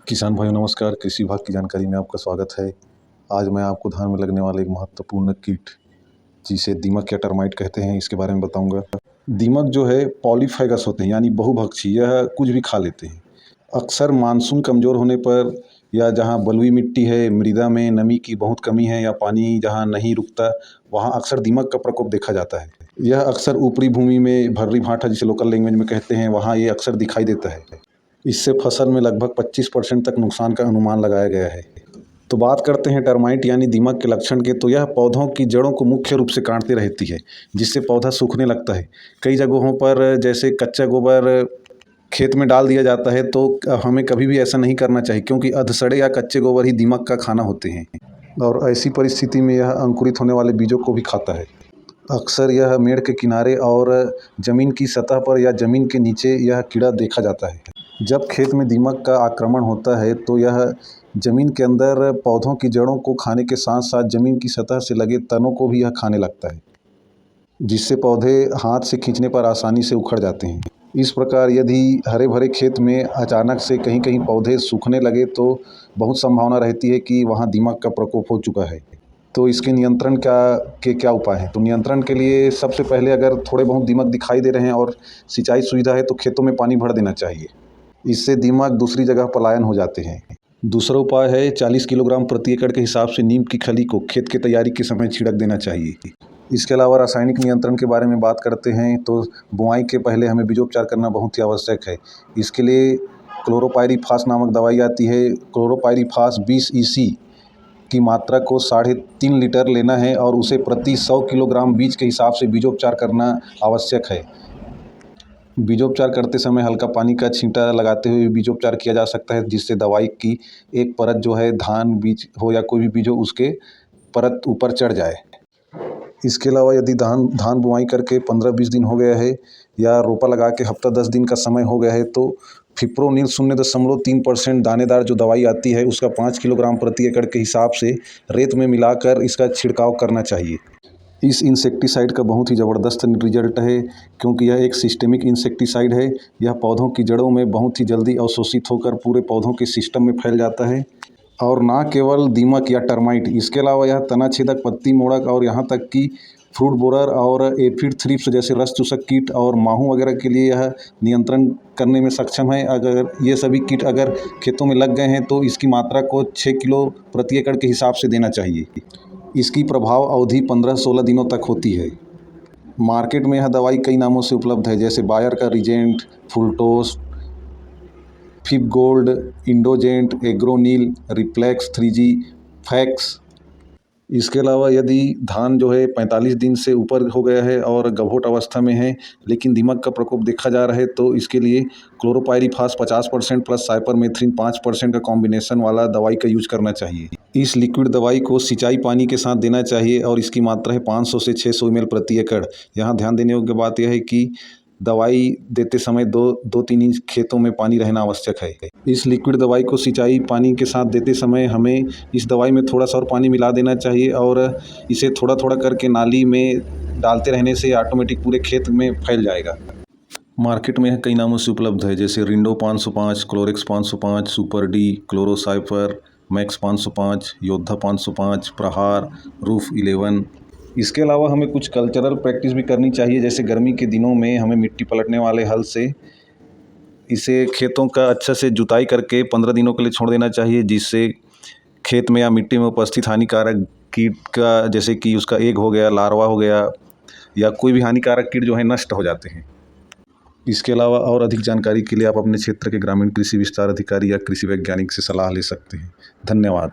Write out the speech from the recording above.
किसान भाइयों नमस्कार। कृषि विभाग की जानकारी में आपका स्वागत है। आज मैं आपको धान में लगने वाले एक महत्वपूर्ण कीट जिसे दीमक या टर्माइट कहते हैं इसके बारे में बताऊंगा। दीमक जो है पॉलीफेगस होते हैं यानी बहुभक्षी, यह कुछ भी खा लेते हैं। अक्सर मानसून कमज़ोर होने पर या जहाँ बलुई मिट्टी है, मृदा में नमी की बहुत कमी है या पानी जहाँ नहीं रुकता, वहाँ अक्सर दीमक का प्रकोप देखा जाता है। यह अक्सर ऊपरी भूमि में भर्री भाटा जिसे लोकल लैंग्वेज में कहते हैं, वहाँ ये अक्सर दिखाई देता है। इससे फसल में लगभग 25% तक नुकसान का अनुमान लगाया गया है। तो बात करते हैं टर्माइट यानी दीमक के लक्षण के, तो यह पौधों की जड़ों को मुख्य रूप से काटती रहती है, जिससे पौधा सूखने लगता है। कई जगहों पर जैसे कच्चा गोबर खेत में डाल दिया जाता है, तो हमें कभी भी ऐसा नहीं करना चाहिए, क्योंकि अधसड़े या कच्चे गोबर ही दीमक का खाना होते हैं और ऐसी परिस्थिति में यह अंकुरित होने वाले बीजों को भी खाता है। अक्सर यह मेड़ के किनारे और ज़मीन की सतह पर या ज़मीन के नीचे यह कीड़ा देखा जाता है। जब खेत में दीमक का आक्रमण होता है तो यह ज़मीन के अंदर पौधों की जड़ों को खाने के साथ साथ ज़मीन की सतह से लगे तनों को भी यह खाने लगता है, जिससे पौधे हाथ से खींचने पर आसानी से उखड़ जाते हैं। इस प्रकार यदि हरे भरे खेत में अचानक से कहीं कहीं पौधे सूखने लगे तो बहुत संभावना रहती है कि वहाँ दीमक का प्रकोप हो चुका है। तो इसके नियंत्रण क्या उपाय हैं? तो नियंत्रण के लिए सबसे पहले अगर थोड़े बहुत दीमक दिखाई दे रहे हैं और सिंचाई सुविधा है तो खेतों में पानी भर देना चाहिए। इससे दीमक दूसरी जगह पलायन हो जाते हैं। दूसरा उपाय है 40 किलोग्राम प्रति एकड़ के हिसाब से नीम की खली को खेत की तैयारी के समय छिड़क देना चाहिए। इसके अलावा रासायनिक नियंत्रण के बारे में बात करते हैं तो बुआई के पहले हमें बीजोपचार करना बहुत ही आवश्यक है। इसके लिए क्लोरोपाइरीफास नामक दवाई आती है। क्लोरोपाइरीफास 20 EC की मात्रा को 3.5 लीटर लेना है और उसे प्रति 100 किलोग्राम बीज के हिसाब से बीजोपचार करना आवश्यक है। बीजोपचार करते समय हल्का पानी का छींटा लगाते हुए बीजोपचार किया जा सकता है, जिससे दवाई की एक परत जो है धान बीज हो या कोई भी बीज हो उसके परत ऊपर चढ़ जाए। इसके अलावा यदि धान बुआई करके 15-20 दिन हो गया है या रोपा लगा के हफ्ता 10 दिन का समय हो गया है तो फिप्रोनिल 0.3% दानेदार जो दवाई आती है उसका 5 किलोग्राम प्रति एकड़ के हिसाब से रेत में मिलाकर इसका छिड़काव करना चाहिए। इस इंसेक्टिसाइड का बहुत ही ज़बरदस्त रिजल्ट है, क्योंकि यह एक सिस्टेमिक इंसेक्टिसाइड है। यह पौधों की जड़ों में बहुत ही जल्दी अवशोषित होकर पूरे पौधों के सिस्टम में फैल जाता है। और ना केवल दीमक या टर्माइट, इसके अलावा यह तना छेदक, पत्ती मोड़क और यहाँ तक कि फ्रूट बोरर और एफिड थ्रिप्स जैसे रस चूसक कीट और माहू वगैरह के लिए यह नियंत्रण करने में सक्षम है। अगर ये सभी कीट अगर खेतों में लग गए हैं तो इसकी मात्रा को 6 किलो प्रति एकड़ के हिसाब से देना चाहिए। इसकी प्रभाव अवधि 15-16 दिनों तक होती है। मार्केट में यह दवाई कई नामों से उपलब्ध है, जैसे बायर का रिजेंट, फुलटोस, फिपगोल्ड, इंडोजेंट, एग्रोनील, रिफ्लेक्स 3G, फैक्स। इसके अलावा यदि धान जो है 45 दिन से ऊपर हो गया है और गभोट अवस्था में है लेकिन दीमक का प्रकोप देखा जा रहा है तो इसके लिए क्लोरोपाइरीफास 50% प्लस साइपरमेथ्रिन 5% का कॉम्बिनेशन वाला दवाई का यूज करना चाहिए। इस लिक्विड दवाई को सिंचाई पानी के साथ देना चाहिए और इसकी मात्रा है 500 से 600 ml प्रति एकड़। यहाँ ध्यान देने योग्य बात यह है कि दवाई देते समय 2-3 इंच खेतों में पानी रहना आवश्यक है। इस लिक्विड दवाई को सिंचाई पानी के साथ देते समय हमें इस दवाई में थोड़ा सा और पानी मिला देना चाहिए और इसे थोड़ा थोड़ा करके नाली में डालते रहने से ऑटोमेटिक पूरे खेत में फैल जाएगा। मार्केट में कई नामों से उपलब्ध है, जैसे रिंडो 505, क्लोरेक्स 505, सुपर डी, क्लोरोसाइफर, मैक्स 505, योद्धा 505, प्रहार, रूफ 11। इसके अलावा हमें कुछ कल्चरल प्रैक्टिस भी करनी चाहिए, जैसे गर्मी के दिनों में हमें मिट्टी पलटने वाले हल से इसे खेतों का अच्छा से जुताई करके 15 दिनों के लिए छोड़ देना चाहिए, जिससे खेत में या मिट्टी में उपस्थित हानिकारक कीट का, जैसे कि उसका एग हो गया, लार्वा हो गया या कोई भी हानिकारक कीट जो है नष्ट हो जाते हैं। इसके अलावा और अधिक जानकारी के लिए आप अपने क्षेत्र के ग्रामीण कृषि विस्तार अधिकारी या कृषि वैज्ञानिक से सलाह ले सकते हैं। धन्यवाद।